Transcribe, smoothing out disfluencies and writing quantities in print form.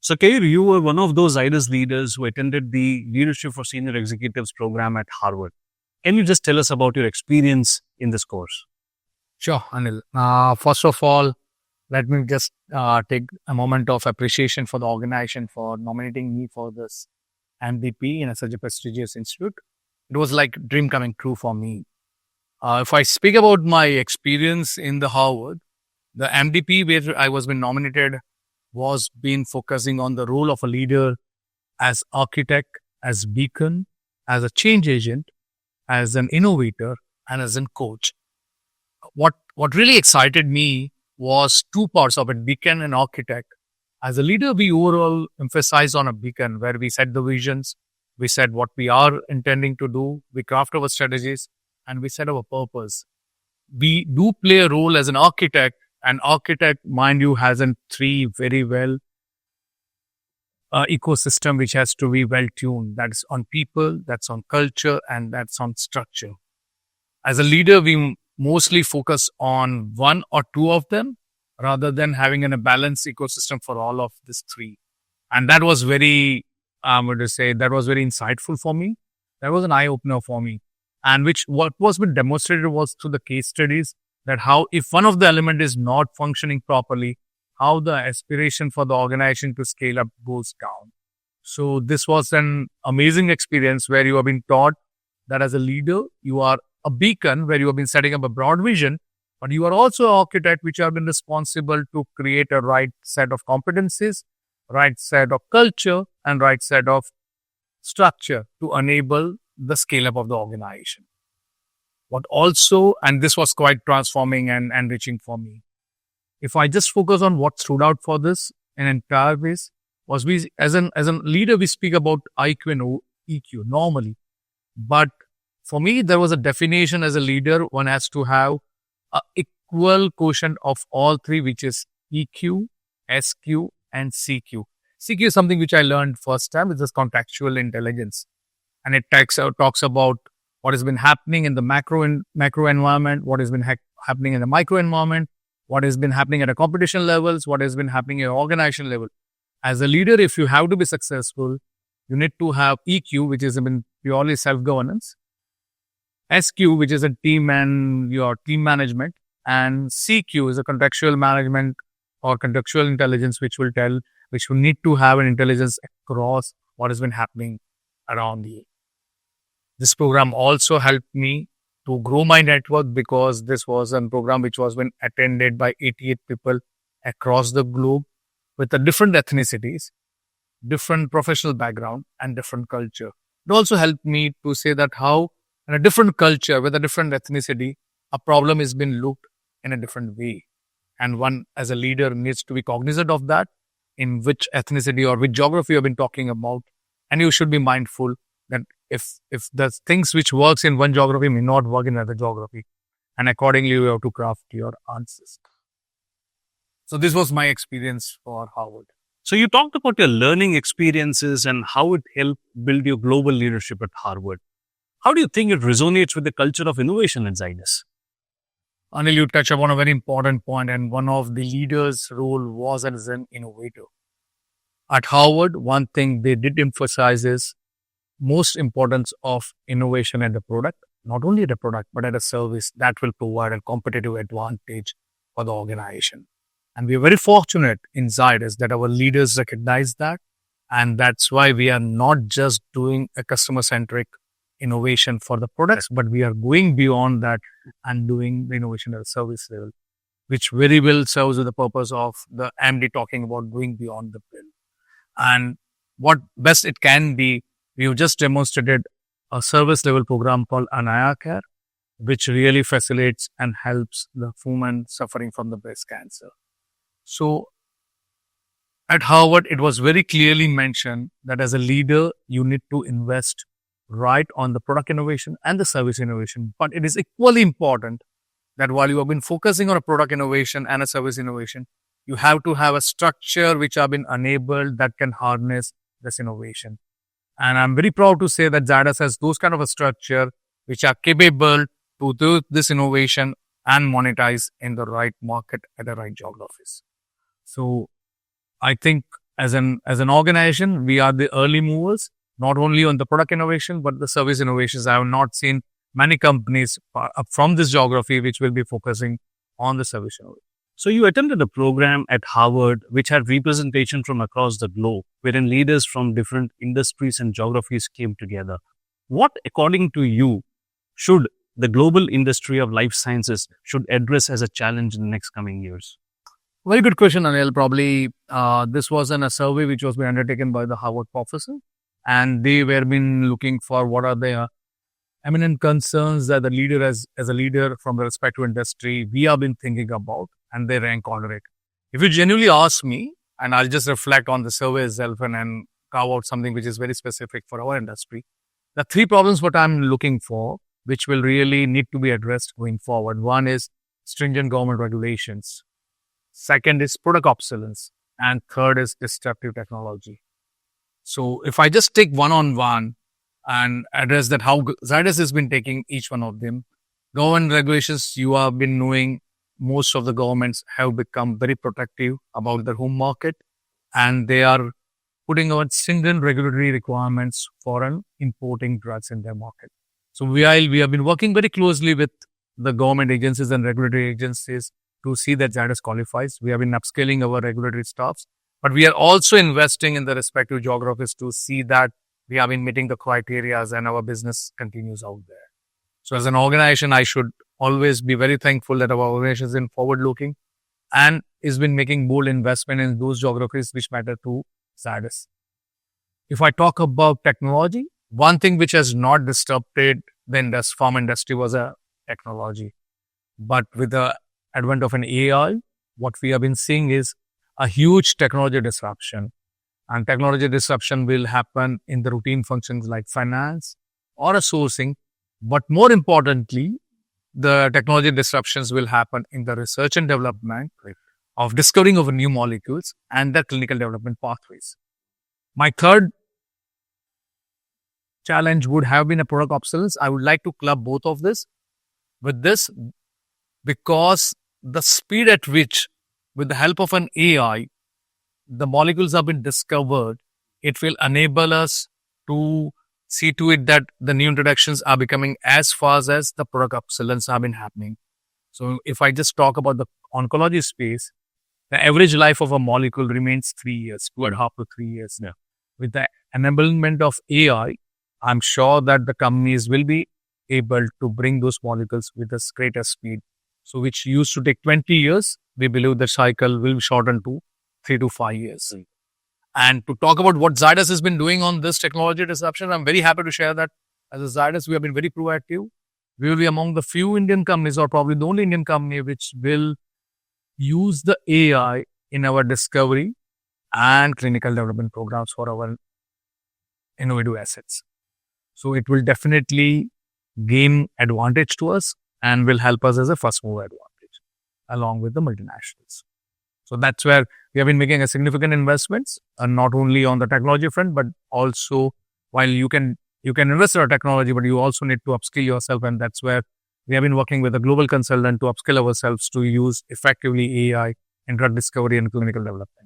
So, Keyur, you were one of those Zydus leaders who attended the Leadership for Senior Executives program at Harvard. Can you just tell us about your experience in this course? Sure, Anil. First of all, let me just take a moment of appreciation for the organization for nominating me for this MDP in such a prestigious institute. It was like dream coming true for me. If I speak about my experience in the Harvard, the MDP where I was been nominated was been focusing on the role of a leader as architect, as beacon, as a change agent, as an innovator, and as a coach. What really excited me was two parts of it, beacon and architect. As a leader, we overall emphasize on a beacon where we set the visions, we set what we are intending to do, we craft our strategies, and we set our purpose. We do play a role as an architect. An architect, mind you, has a three very well ecosystem which has to be well tuned. That's on people, that's on culture, and that's on structure. As a leader, we mostly focus on one or two of them rather than having a balanced ecosystem for all of these three. And that was very, that was very insightful for me. That was an eye opener for me. And what was been demonstrated was through the case studies that how if one of the element is not functioning properly, how the aspiration for the organization to scale up goes down. So this was an amazing experience where you have been taught that as a leader, you are a beacon where you have been setting up a broad vision, but you are also an architect which have been responsible to create a right set of competencies, right set of culture, and right set of structure to enable the scale up of the organization. But also, and this was quite transforming and enriching for me. If I just focus on what stood out for this in entire ways, was we as a leader, we speak about IQ and EQ normally. But for me, there was a definition as a leader, one has to have an equal quotient of all three, which is EQ, SQ, and CQ. CQ is something which I learned first time, it's just contextual intelligence. And it talks about what has been happening in the macro environment, what has been happening in the micro environment, what has been happening at a competition levels, what has been happening at organization level. As a leader, if you have to be successful, you need to have EQ, which is purely self-governance, SQ, which is a team and your team management, and CQ is a contextual management or contextual intelligence, which will need to have an intelligence across what has been happening around you. This program also helped me to grow my network because this was a program which was been attended by 88 people across the globe with the different ethnicities, different professional background, and different culture. It also helped me to say that how in a different culture with a different ethnicity, a problem is being looked in a different way. And one as a leader needs to be cognizant of that, in which ethnicity or which geography you've been talking about. And you should be mindful that if the things which works in one geography may not work in another geography. And accordingly, you have to craft your answers. So this was my experience for Harvard. So you talked about your learning experiences and how it helped build your global leadership at Harvard. How do you think it resonates with the culture of innovation at Zydus? Anil, you touch upon a very important point, and one of the leaders' role was as an innovator. At Harvard, one thing they did emphasize is most importance of innovation at the product, not only at the product, but at a service that will provide a competitive advantage for the organization. And we are very fortunate in Zydus that our leaders recognize that. And that's why we are not just doing a customer-centric innovation for the products, but we are going beyond that and doing the innovation at a service level, which very well serves with the purpose of the MD talking about going beyond the bill. And what best it can be, we've just demonstrated a service level program called Anaya Care, which really facilitates and helps the women suffering from the breast cancer. So at Harvard, it was very clearly mentioned that as a leader, you need to invest right on the product innovation and the service innovation. But it is equally important that while you have been focusing on a product innovation and a service innovation, you have to have a structure which have been enabled that can harness this innovation. And I'm very proud to say that Zydus has those kind of a structure which are capable to do this innovation and monetize in the right market at the right geographies. So I think as an organization, we are the early movers, not only on the product innovation, but the service innovations. I have not seen many companies from this geography which will be focusing on the service innovation. So you attended a program at Harvard which had representation from across the globe, wherein leaders from different industries and geographies came together. What, according to you, should the global industry of life sciences should address as a challenge in the next coming years? Very good question, Anil. Probably this was a survey which was being undertaken by the Harvard professor, and they were been looking for what are the eminent concerns that the leader as a leader from the respective industry we have been thinking about, and they rank order it. If you genuinely ask me, and I'll just reflect on the survey itself and carve out something which is very specific for our industry, the three problems what I'm looking for, which will really need to be addressed going forward. One is stringent government regulations. Second is product obsolescence. And third is disruptive technology. So if I just take one-on-one and address that how Zydus has been taking each one of them, government regulations, you have been knowing most of the governments have become very protective about their home market, and they are putting out stringent regulatory requirements for importing drugs in their market. So we have been working very closely with the government agencies and regulatory agencies to see that Zydus qualifies. We have been upscaling our regulatory staffs, but we are also investing in the respective geographies to see that we have been meeting the criteria and our business continues out there. So as an organization, I should always be very thankful that our organization is in forward looking and has been making bold investment in those geographies which matter to Zydus. If I talk about technology, one thing which has not disrupted the pharma industry was a technology. But with the advent of an AI, what we have been seeing is a huge technology disruption. And technology disruption will happen in the routine functions like finance or a sourcing. But more importantly, the technology disruptions will happen in the research and development of discovering of new molecules and the clinical development pathways. My third challenge would have been a product obsolescence. I would like to club both of this with this because the speed at which, with the help of an AI, the molecules have been discovered, it will enable us to see to it that the new introductions are becoming as fast as the product obsolescence have been happening. So if I just talk about the oncology space, the average life of a molecule remains 3 years, 2.5 to 3 years. Yeah. With the enablement of AI, I'm sure that the companies will be able to bring those molecules with a greater speed. So which used to take 20 years, we believe the cycle will shorten to 3 to 5 years. And to talk about what Zydus has been doing on this technology disruption, I'm very happy to share that as a Zydus, we have been very proactive. We will be among the few Indian companies, or probably the only Indian company, which will use the AI in our discovery and clinical development programs for our innovative assets. So it will definitely gain advantage to us and will help us as a first mover advantage along with the multinationals. So that's where we have been making a significant investments, not only on the technology front, but also while you can invest in our technology, but you also need to upskill yourself. And that's where we have been working with a global consultant to upskill ourselves to use effectively AI in drug discovery and clinical development.